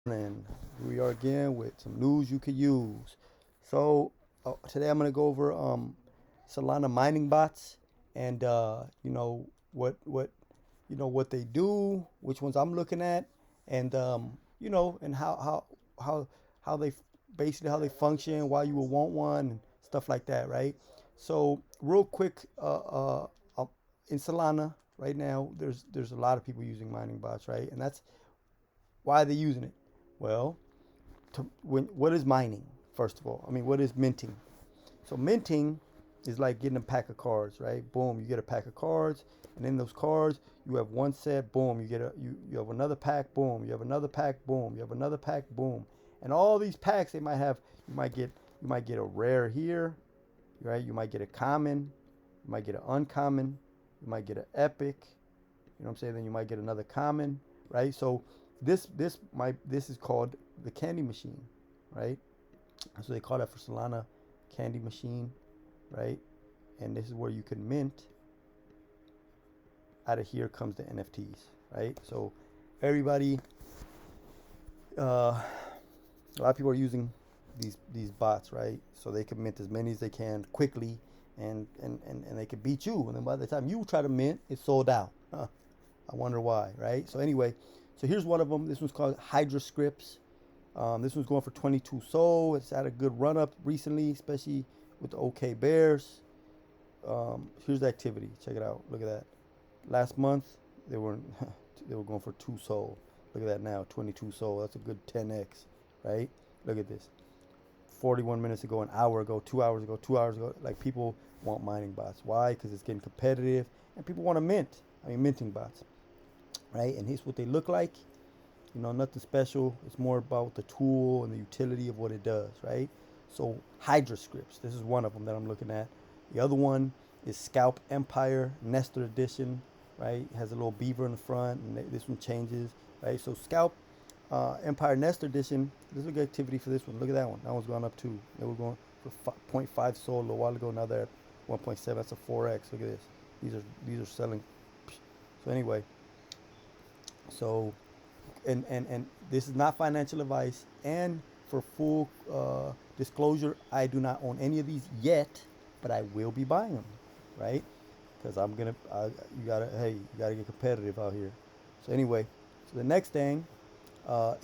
And we are again with some news you could use. So today I'm gonna go over Solana mining bots and what they do, which ones I'm looking at, and and how how they basically how they function, why you would want one, and stuff like that, right? So real quick, in Solana right now, there's a lot of people using mining bots, right? And that's why are they using it? Well, what is mining? First of all, I mean, what is minting? So minting is like getting a pack of cards, right? Boom, you get a pack of cards, and in those cards, you have one set. Boom, you have another pack. Boom, you have another pack. Boom, you have another pack. Boom, and all these packs they might have. You might get a rare here, right? You might get a common. You might get an uncommon. You might get an epic. You know what I'm saying? Then you might get another common, right? So this is called the candy machine, right? So they call that for Solana candy machine, right? And this is where you can mint. Out of here comes the NFTs, right? So everybody, a lot of people are using these bots, right? So they can mint as many as they can quickly, and they can beat you. And then by the time you try to mint, it's sold out. Huh. I wonder why, right? So anyway, so here's one of them. This one's called Hydra Scripts. This one's going for 22 Sol. It's had a good run up recently, especially with the OK Bears. Here's the activity. Check it out. Look at that. Last month they were they were going for 2 Sol. Look at that now, 22 Sol. That's a good 10x, right? Look at this. 41 minutes ago, an hour ago, 2 hours ago, 2 hours ago. Like people want mining bots. Why? Because it's getting competitive, and people want to mint. I mean, minting bots, right? And here's what they look like. Nothing special. It's more about the tool and the utility of what it does, right? So Hydra Scripts. This is one of them that I'm looking at. The other one is Scalp Empire Nestor Edition, right? It has a little beaver in the front, and this one changes, right? So Scalp Empire Nestor Edition. This is a good activity for this one. Look at that one. That one's going up too. They were going for 0.5 Sol a little while ago. Now they're at 1.7. That's a 4x. Look at this. These are selling. So anyway, so and this is not financial advice. And for full disclosure, I do not own any of these yet, but I will be buying them, right? Because you gotta get competitive out here. So anyway, so the next thing, we're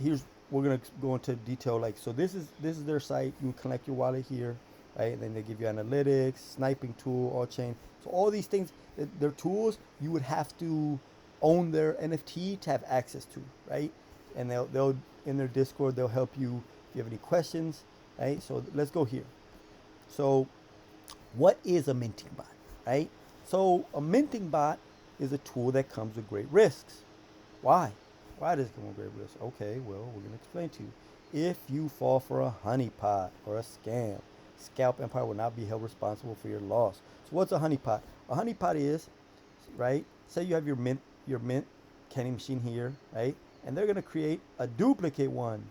gonna go into detail. Like, so this is their site. You collect your wallet here, right? And then they give you analytics, sniping tool, all chain. So all these things, they're tools you would have to own their NFT to have access to, right? And they'll in their Discord they'll help you if you have any questions, right? So let's go here. So what is a minting bot, right? So a minting bot is a tool that comes with great risks. Why? Why does it come with great risks? Okay, well, we're gonna explain to you. If you fall for a honeypot or a scam, Scalp Empire will not be held responsible for your loss. So what's a honeypot? A honeypot is, right? Say you have your mint candy machine here, right? And they're gonna create a duplicate one,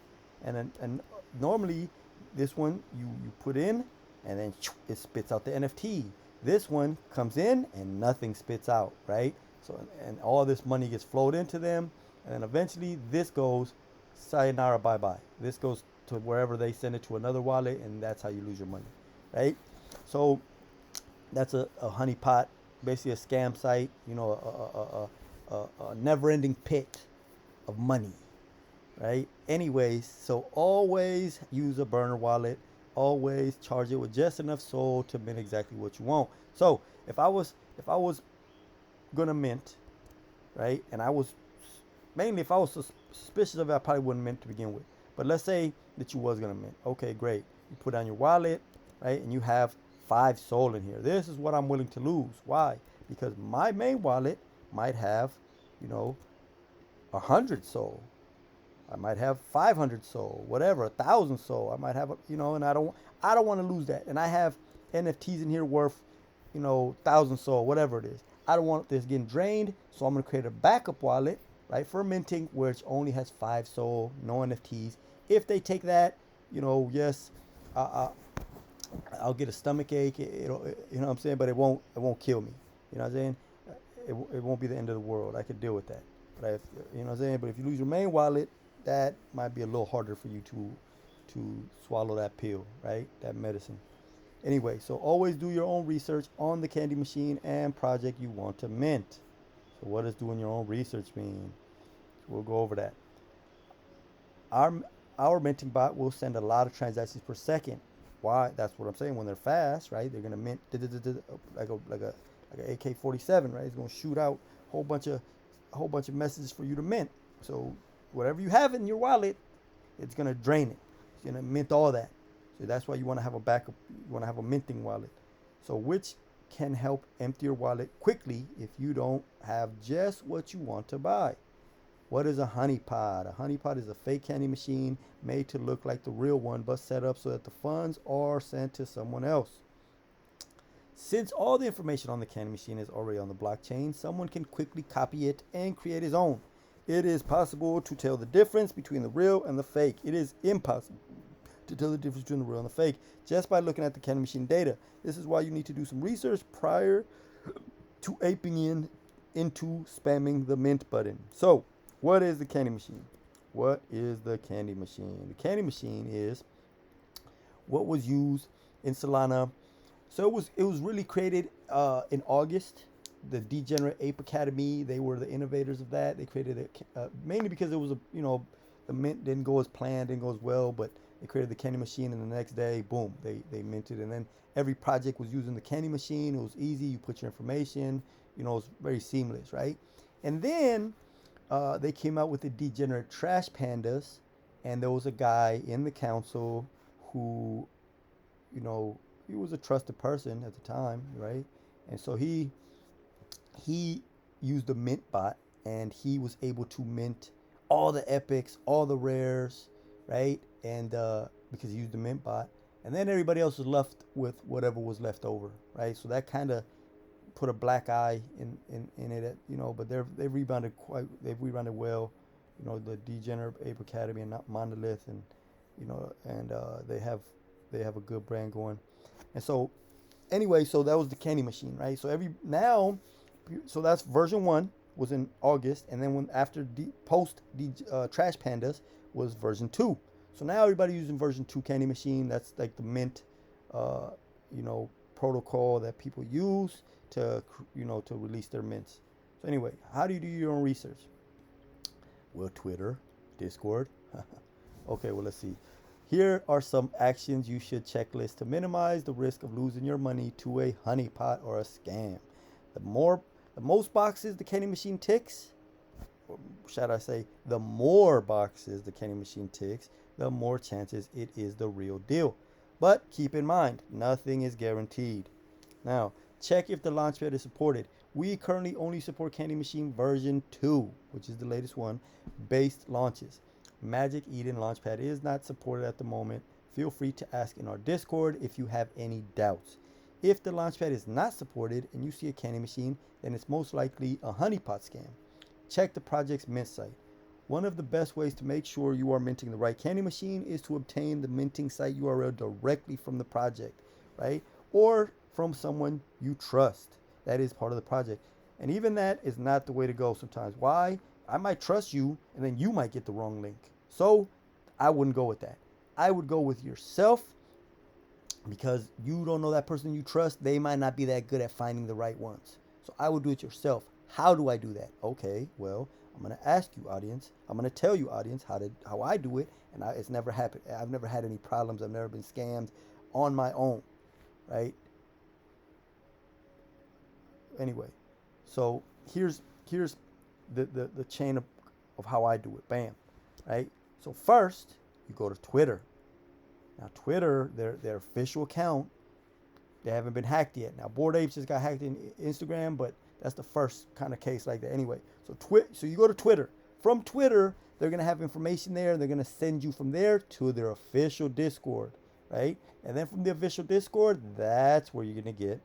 and normally this one you put in, and then it spits out the NFT. This one comes in and nothing spits out, right? So and all this money gets flowed into them, and then eventually this goes sayonara, bye bye. This goes to wherever they send it to another wallet, and that's how you lose your money, right? So that's a honeypot, basically a scam site, a never-ending pit of money, right? Anyways, so always use a burner wallet. Always charge it with just enough Sol to mint exactly what you want. So if I was gonna mint, right, and I was mainly if I was suspicious of it, I probably wouldn't mint to begin with. But let's say that you was gonna mint. Okay, great. You put on your wallet, right, and you have 5 Sol in here. This is what I'm willing to lose. Why? Because my main wallet might have, you know, 100 Sol. I might have 500 Sol, whatever, 1,000 Sol. I might have, and I don't want to lose that. And I have NFTs in here worth, 1,000 Sol, whatever it is. I don't want this getting drained, so I'm gonna create a backup wallet, right, for minting, which only has 5 Sol, no NFTs. If they take that, yes, I, I'll get a stomach ache. You know what I'm saying, but it won't kill me. You know what I'm saying? It won't be the end of the world. I could deal with that. But if you know what I'm saying, but if you lose your main wallet, that might be a little harder for you to swallow that pill, right? That medicine. Anyway, so always do your own research on the candy machine and project you want to mint. So what does doing your own research mean? We'll go over that. Our our minting bot will send a lot of transactions per second. Why? That's what I'm saying. When they're fast, right? They're gonna mint like a AK-47, right? It's gonna shoot out a whole bunch of messages for you to mint. So whatever you have in your wallet, it's gonna drain it. It's gonna mint all that. So that's why you want to have a backup. You want to have a minting wallet. So which can help empty your wallet quickly if you don't have just what you want to buy. What is a honeypot? A honeypot is a fake candy machine made to look like the real one, but set up so that the funds are sent to someone else. Since all the information on the candy machine is already on the blockchain, someone can quickly copy it and create his own. It is possible to tell the difference between the real and the fake. It is impossible to tell the difference between the real and the fake just by looking at the candy machine data. This is why you need to do some research prior to aping into spamming the mint button. So, what is the candy machine? What is the candy machine? The candy machine is what was used in Solana. So it was really created in August. The Degenerate Ape Academy, they were the innovators of that. They created it mainly because it was the mint didn't go as planned, didn't go as well, but they created the candy machine, and the next day, boom, they minted. And then every project was using the candy machine. It was easy. You put your information. It was very seamless, right? And then they came out with the Degenerate Trash Pandas, and there was a guy in the council who, he was a trusted person at the time, right? And so he used the mint bot, and he was able to mint all the epics, all the rares, right? And because he used the mint bot, and then everybody else was left with whatever was left over, right? So that kind of put a black eye in it, but they've rebounded well, the Degenerate Ape Academy and not Monolith, and they have a good brand going. And so anyway, so that was the candy machine, right? So that's version 1 was in August, and then after post Trash Pandas was version 2. So now everybody using version 2 candy machine. That's like the mint protocol that people use to release their mints. So anyway, how do you do your own research? Well, Twitter, Discord. Okay, well, let's see. Here are some actions you should checklist to minimize the risk of losing your money to a honeypot or a scam. The most boxes the candy machine ticks, or should I say, the more boxes the candy machine ticks, the more chances it is the real deal. But keep in mind, nothing is guaranteed. Now, check if the launchpad is supported. We currently only support Candy Machine version 2, which is the latest one, based launches. Magic Eden Launchpad is not supported at the moment. Feel free to ask in our Discord if you have any doubts. If the Launchpad is not supported and you see a candy machine, then it's most likely a honeypot scam. Check the project's mint site. One of the best ways to make sure you are minting the right candy machine is to obtain the minting site URL directly from the project, right? Or from someone you trust that is part of the project. And even that is not the way to go sometimes. Why? I might trust you, and then you might get the wrong link. So I wouldn't go with that. I would go with yourself, because you don't know that person you trust. They might not be that good at finding the right ones. So I would do it yourself. How do I do that? Okay, well, I'm going to ask you, audience. I'm going to tell you, audience, how I do it. And it's never happened. I've never had any problems. I've never been scammed on my own, right? Anyway, so here's the chain of how I do it. Bam, right? So first, you go to Twitter. Now, Twitter, their official account, they haven't been hacked yet. Now, Bored Apes just got hacked in Instagram, but that's the first kind of case like that. Anyway, so you go to Twitter. From Twitter, they're going to have information there. They're going to send you from there to their official Discord, right? And then from the official Discord, that's where you're going to get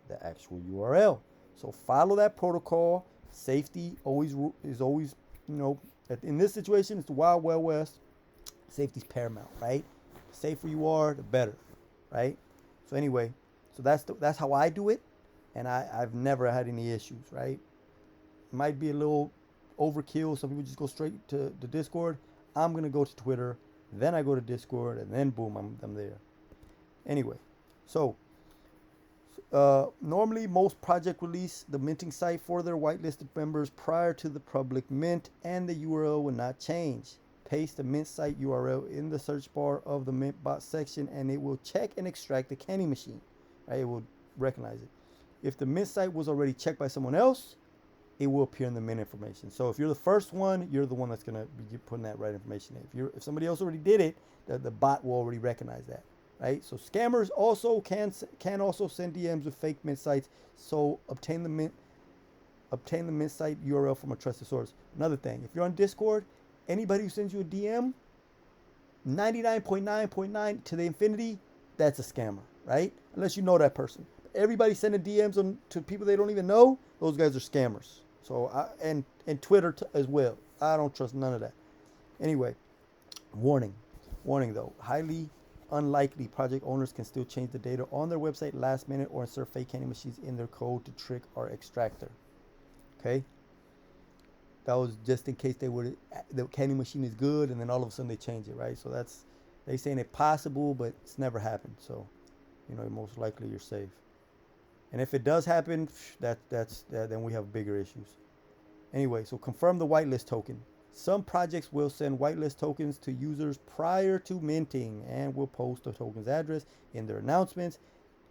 the actual URL. So follow that protocol. Safety is always, in this situation, it's the Wild West. Safety's paramount, right? The safer you are, the better, right? So anyway, so that's how I do it, and I've never had any issues, right? It might be a little overkill. Some people just go straight to the Discord. I'm going to go to Twitter, then I go to Discord, and then boom, I'm there. Anyway, so normally most project release the minting site for their whitelisted members prior to the public mint, and the URL will not change. Paste the mint site URL in the search bar of the Mintbot section, and it will check and extract the candy machine. Right? It will recognize it. If the mint site was already checked by someone else, it will appear in the mint information. So if you're the first one, you're the one that's going to be putting that right information in. If somebody else already did it, the bot will already recognize that. Right? So scammers also can also send DMs with fake mint sites. So obtain the mint site URL from a trusted source. Another thing, if you're on Discord, anybody who sends you a DM, 99.9.9 to the infinity, that's a scammer, right? Unless you know that person. Everybody sending DMs to people they don't even know, those guys are scammers. So and Twitter as well. I don't trust none of that. Anyway, warning though, highly unlikely project owners can still change the data on their website last minute or insert fake candy machines in their code to trick our extractor. Okay, that was just in case the candy machine is good and then all of a sudden they change it, right? So they saying it possible, but it's never happened. So most likely you're safe. And if it does happen, then we have bigger issues. Anyway, so confirm the whitelist token. Some projects will send whitelist tokens to users prior to minting and will post the token's address in their announcements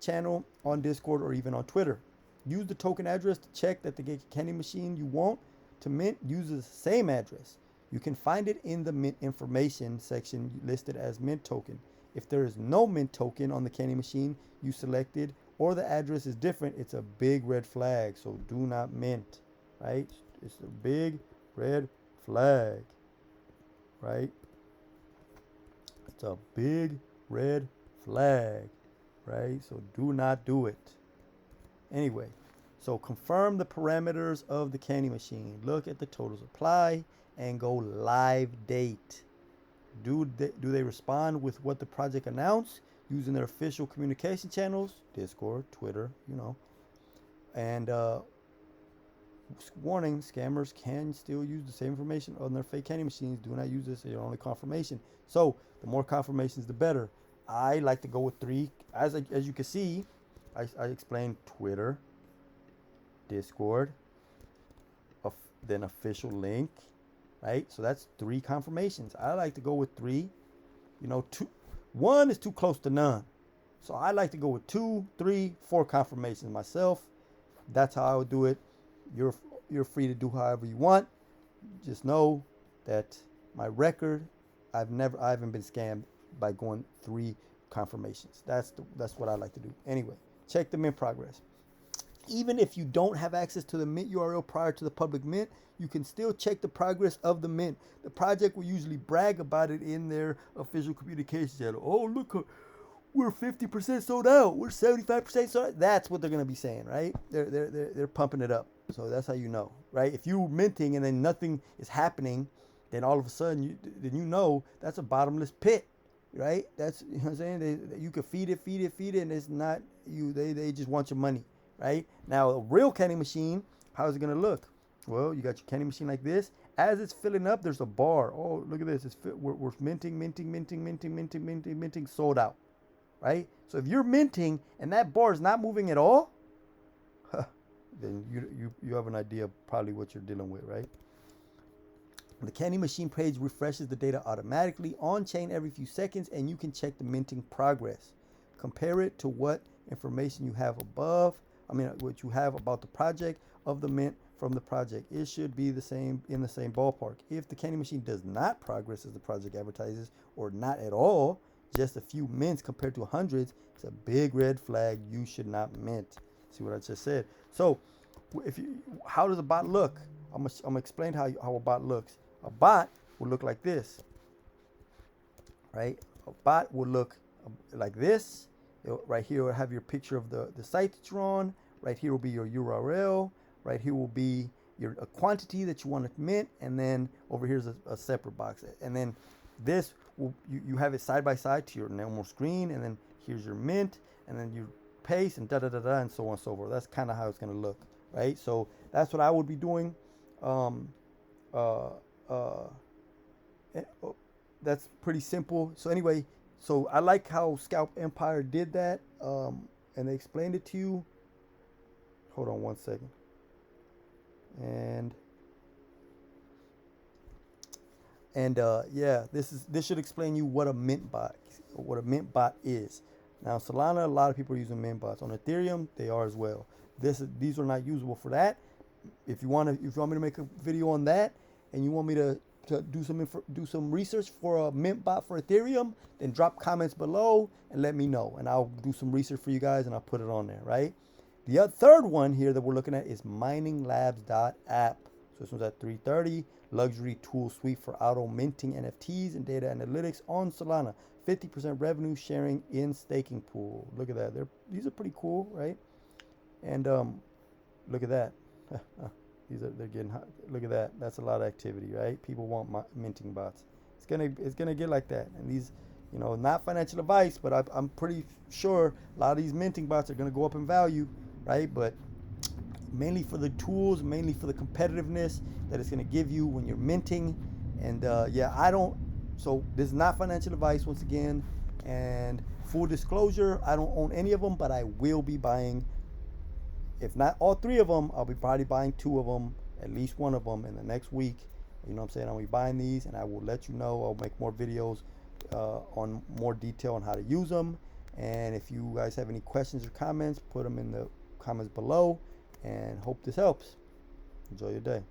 channel on Discord or even on Twitter. Use the token address to check that the candy machine you want to mint uses the same address. You can find it in the mint information section listed as mint token. If there is no mint token on the candy machine you selected or the address is different, it's a big red flag. So do not mint, right? It's a big red flag, right? It's a big red flag, right? So do not do it. Anyway, so confirm the parameters of the candy machine. Look at the total supply and go live date. Do they respond with what the project announced using their official communication channels, Discord, Twitter, and warning, scammers can still use the same information on their fake candy machines. Do not use this as your only confirmation. So the more confirmations, the better. I like to go with 3. As you can see, I explained Twitter, Discord, then official link, right? So that's 3 confirmations. I like to go with 3. 1 is too close to none. So I like to go with 2, 3, 4 confirmations myself. That's how I would do it. You're free to do however you want. Just know that my record, I haven't been scammed by going 3 confirmations. That's what I like to do. Anyway, check the mint progress. Even if you don't have access to the mint URL prior to the public mint, you can still check the progress of the mint. The project will usually brag about it in their official communication channel. Oh, look, we're 50% sold out. We're 75% sold out. That's what they're going to be saying, right? They're pumping it up. So that's how you know, right? If you're minting and then nothing is happening, then all of a sudden that's a bottomless pit, right? That's, what I'm saying? You can feed it, and it's not you. They just want your money, right? Now, a real candy machine, how is it going to look? Well, you got your candy machine like this. As it's filling up, there's a bar. Oh, look at this. We're minting, sold out, right? So if you're minting and that bar is not moving at all, then you have an idea of probably what you're dealing with, right? The candy machine page refreshes the data automatically on chain every few seconds, and you can check the minting progress. Compare it to what information you have what you have about the project of the mint from the project. It should be in the same ballpark. If the candy machine does not progress as the project advertises, or not at all, just a few mints compared to hundreds, it's a big red flag. You should not mint. See what I just said? So, how does a bot look? I'm gonna explain how a bot looks. A bot will look like this, right? A bot will look like this. Right here will have your picture of the site that you're on. Right here will be your URL. Right here will be a quantity that you want to mint, and then over here's a separate box. And then this you have it side by side to your normal screen, and then here's your mint, and then you paste and and so on and so forth. That's kind of how it's going to look, right? So that's what I would be doing. that's pretty simple. So anyway, so I like how Scalp Empire did that, and they explained it to you. Hold on one second. And yeah, this should explain you what a mint bot is. Now Solana, a lot of people are using mint bots. On Ethereum, they are as well. These are not usable for that. If you want me to make a video on that, and you want me to do some research for a mint bot for Ethereum, then drop comments below and let me know, and I'll do some research for you guys and I'll put it on there, right? The third one here that we're looking at is mininglabs.app. So this one's at 3:30. Luxury tool suite for auto minting NFTs and data analytics on Solana. 50% revenue sharing in staking pool. Look at that. These are pretty cool, right? And look at that. They're getting hot. Look at that. That's a lot of activity, right? People want minting bots. It's gonna get like that. And these, not financial advice, but I'm pretty sure a lot of these minting bots are gonna go up in value, right? But mainly for the tools, mainly for the competitiveness that it's gonna give you when you're minting. And yeah, so this is not financial advice once again. And full disclosure, I don't own any of them, but I will be buying. If not all three of them, I'll be probably buying two of them, at least one of them in the next week. You know what I'm saying? I'll be buying these, and I will let you know. I'll make more videos on more detail on how to use them. And if you guys have any questions or comments, put them in the comments below. And hope this helps. Enjoy your day.